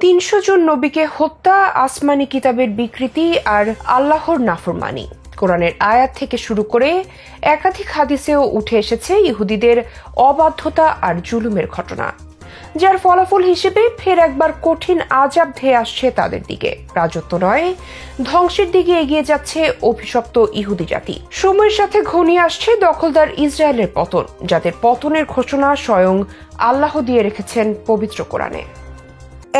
300 জন নবীকে হত্যা, আসমানি কিতাবের বিকৃতি আর আল্লাহর নাফরমানি। কোরআনের আয়াত থেকে শুরু করে একাধিক হাদিসেও উঠে এসেছে ইহুদিদের অবাধ্যতা আর জুলুমের ঘটনা, যার ফলাফল হিসেবে ফের একবার কঠিন আযাব ধেয়ে আসছে তাদের দিকে। রাজত্ব নয়, ধ্বংসের দিকে এগিয়ে যাচ্ছে অভিশপ্ত ইহুদি জাতি। সময়ের সাথে ঘনিয়ে আসছে দখলদার ইসরায়েলের পতন, যাদের পতনের ঘোষণা স্বয়ং আল্লাহ দিয়ে রেখেছেন পবিত্র কোরআনে।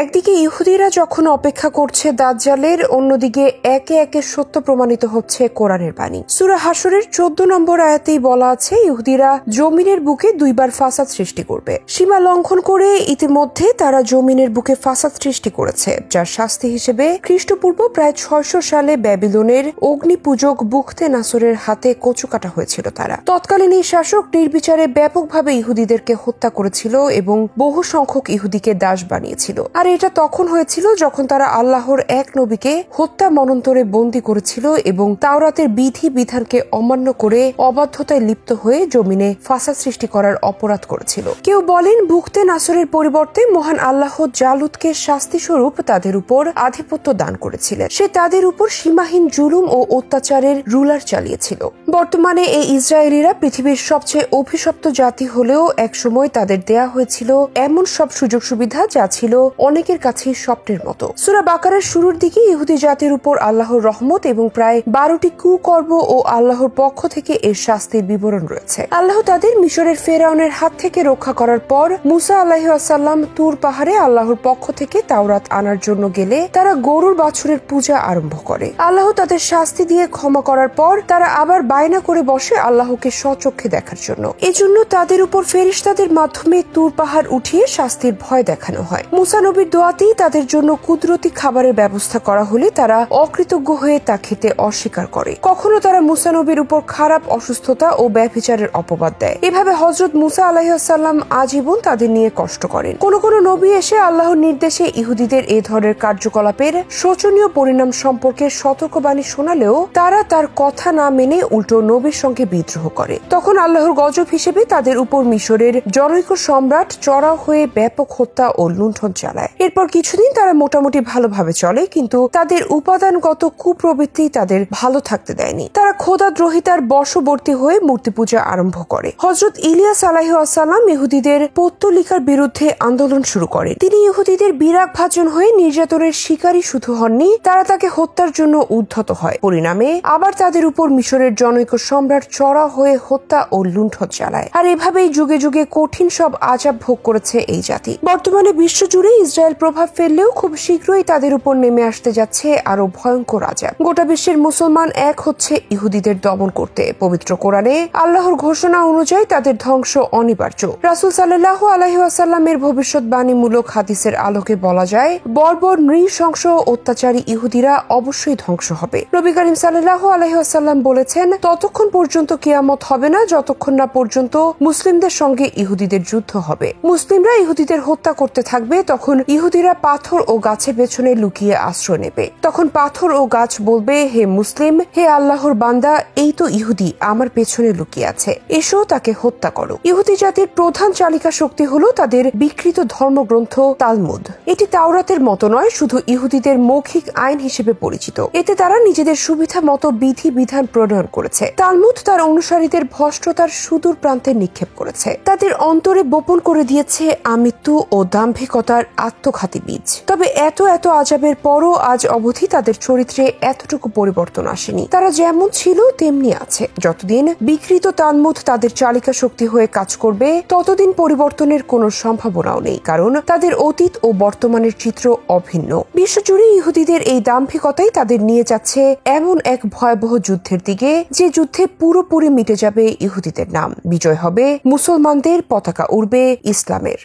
একদিকে ইহুদিরা যখন অপেক্ষা করছে দাজ্জালের, অন্যদিকে একে একে সত্য প্রমাণিত হচ্ছে কোরআনের বাণী। সূরা হাশরের 14 নম্বর আয়াতেই বলা আছে, ইহুদিরা জমিনের বুকে দুইবার ফাসাদ সৃষ্টি করবে। সীমা লঙ্ঘন করে ইতিমধ্যে তারা জমিনের বুকে ফাসাদ সৃষ্টি করেছে, যার শাস্তি হিসেবে খ্রিস্টপূর্ব প্রায় 600 সালে ব্যাবিলনের অগ্নিপূজক বুখতে নাসরের হাতে কচু কাটা হয়েছিল। তারা তৎকালীন এই শাসক নির্বিচারে ব্যাপকভাবে ইহুদিদেরকে হত্যা করেছিল এবং বহু সংখ্যক ইহুদিকে দাস বানিয়েছিল। আর এটা তখন হয়েছিল যখন তারা আল্লাহর এক নবীকে হত্যা মনন্তরে বন্দী করেছিল এবং তাওরাতের বিধি বিধানকে অমান্য করে অবাধ্যতায় লিপ্ত হয়ে জমিনে ফাসাদ সৃষ্টি করার অপরাধ করেছিল। কেউ বলেন বুখতে নাসরের পরিবর্তে মহান আল্লাহ জালুতকে শাস্তি স্বরূপ তাদের উপর আধিপত্য দান করেছিলেন। সে তাদের উপর সীমাহীন জুলুম ও অত্যাচারের রুলার চালিয়েছিল। বর্তমানে এই ইসরায়েলিরা পৃথিবীর সবচেয়ে অভিশপ্ত জাতি হলেও একসময় তাদের দেয়া হয়েছিল এমন সব সুযোগ সুবিধা যা ছিল অনেকের কাছে স্বপ্নের মতো। সূরা বাকারার শুরুর দিকে ইহুদি জাতির উপর আল্লাহর রহমত এবং প্রায় 12টি কুকর্ম ও আল্লাহর পক্ষ থেকে এর শাস্তির বিবরণ রয়েছে। আল্লাহ তাদের মিশরের ফেরাউনের হাত থেকে রক্ষা করার পর মুসা আলাইহিস সালাম তুর পাহাড়ে আল্লাহর পক্ষ থেকে তাওরাত আনার জন্য গেলে তারা গরুর বাছুরের পূজা আরম্ভ করে। আল্লাহ তাদের শাস্তি দিয়ে ক্ষমা করার পর তারা আবার বায়না করে বসে আল্লাহকে স্বচক্ষে দেখার জন্য। এজন্য তাদের উপর ফেরেশতাদের মাধ্যমে তুর পাহাড় উঠিয়ে শাস্তির ভয় দেখানো হয়। মুসা নবীর দোয়াতেই তাদের জন্য কুদরতি খাবারের ব্যবস্থা করা হলে তারা অকৃতজ্ঞ হয়ে তা খেতে অস্বীকার করে। কখনো তারা মুসা নবীর উপর খারাপ অসুস্থতা ও ব্যভিচারের অপবাদ দেয়। এভাবে হযরত মুসা আলাইহিস সালাম আজীবন তাদের নিয়ে কষ্ট করেন। কোন কোন নবী এসে আল্লাহর নির্দেশে ইহুদিদের এই ধরনের কার্যকলাপের শোচনীয় পরিণাম সম্পর্কে সতর্কবাণী শোনালেও তারা তার কথা না মেনে উল্টো নবীর সঙ্গে বিদ্রোহ করে। তখন আল্লাহর গজব হিসেবে তাদের উপর মিশরের জনৈক সম্রাট চড়াও হয়ে ব্যাপক হত্যা ও লুণ্ঠন চালায়। এরপর কিছুদিন তারা মোটামুটি ভালোভাবে চলে, কিন্তু তাদের উপাদানগত কুপ্রবৃত্তি তাদের ভালো থাকতে দেয়নি। তারা খোদাদ্রোহিতার বশবর্তী হয়ে মূর্তি পূজা আরম্ভ করে। হযরত ইলিয়াস আলাইহিস সালাম ইহুদিদের পৌত্তলিকার বিরুদ্ধে আন্দোলন শুরু করেন। তিনি ইহুদিদের বিরাগ ভাজন হয়ে নির্যাতনের শিকারী শুধু হননি, তারা তাকে হত্যার জন্য উদ্ধত হয়। পরিণামে আবার তাদের উপর মিশরের জনৈক সম্রাট চড়াও হয়ে হত্যা ও লুণ্ঠন চালায়। আর এভাবেই যুগে যুগে কঠিন সব আযাব ভোগ করেছে এই জাতি। বর্তমানে বিশ্বজুড়ে ইসরায়েল প্রভাব ফেললেও খুব শীঘ্রই তাদের উপর নেমে আসতে যাচ্ছে আরো ভয়ঙ্কর আযাব। গোটা বিশ্বের মুসলমান এক হচ্ছে ইহুদিদের দমন করতে। পবিত্র কোরআনে আল্লাহর ঘোষণা অনুযায়ী তাদের ধ্বংস অনিবার্য। রাসূল সাল্লাল্লাহু আলাইহি ওয়াসাল্লামের ভবিষ্যৎবাণীমূলক হাদিসের আলোকে বলা যায়, বর্বর নৃশংস অত্যাচারী ইহুদিরা অবশ্যই ধ্বংস হবে। নবী করিম সাল্লাল্লাহু আলাইহি ওয়াসাল্লাম বলেছেন, ততক্ষণ পর্যন্ত কিয়ামত হবে না যতক্ষণ না পর্যন্ত মুসলিমদের সঙ্গে ইহুদিদের যুদ্ধ হবে। মুসলিমরা ইহুদিদের হত্যা করতে থাকবে, তখন ইহুদিরা পাথর ও গাছের পেছনে লুকিয়ে আশ্রয় নেবে। তখন পাথর ও গাছ বলবে, হে মুসলিম, হে আল্লাহর বান্দা, এই তো ইহুদি আমার পেছনে লুকিয়ে আছে, এসো তাকে হত্যা করো। ইহুদি জাতির প্রধান চালিকা শক্তি হলো তাদের বিকৃত ধর্মগ্রন্থ তালমুদ। এটি তাওরাতের মতো নয়, শুধু ইহুদিদের মৌখিক আইন হিসেবে পরিচিত। এতে তারা নিজেদের সুবিধা মতো বিধি বিধান প্রণয়ন করেছে। তালমুদ তার অনুসারীদের ভ্রষ্টতার সুদূর প্রান্তে নিক্ষেপ করেছে। তাদের অন্তরে বপন করে দিয়েছে আমৃত্যু ও দাম্ভিকতার আত্মঘাতী বীজ। তবে এত আযাবের পরও আজ অবধি তাদের চরিত্রে এতটুকু পরিবর্তন আসেনি। তারা যেমন ছিল তেমনি আছে। যতদিন বিকৃত তালমুদ তাদের চালিকা শক্তি হয়ে কাজ করবে, ততদিন পরিবর্তনের কোনো সম্ভাবনাও নেই, কারণ তাদের অতীত ও বর্তমানের চিত্র অভিন্ন। বিশ্বজুড়ে ইহুদিদের এই দাম্ভিকতাই তাদের নিয়ে যাচ্ছে এমন এক ভয়াবহ যুদ্ধের দিকে, যে যুদ্ধে পুরোপুরি মিটে যাবে ইহুদিদের নাম। বিজয় হবে মুসলমানদের, পতাকা উড়বে ইসলামের।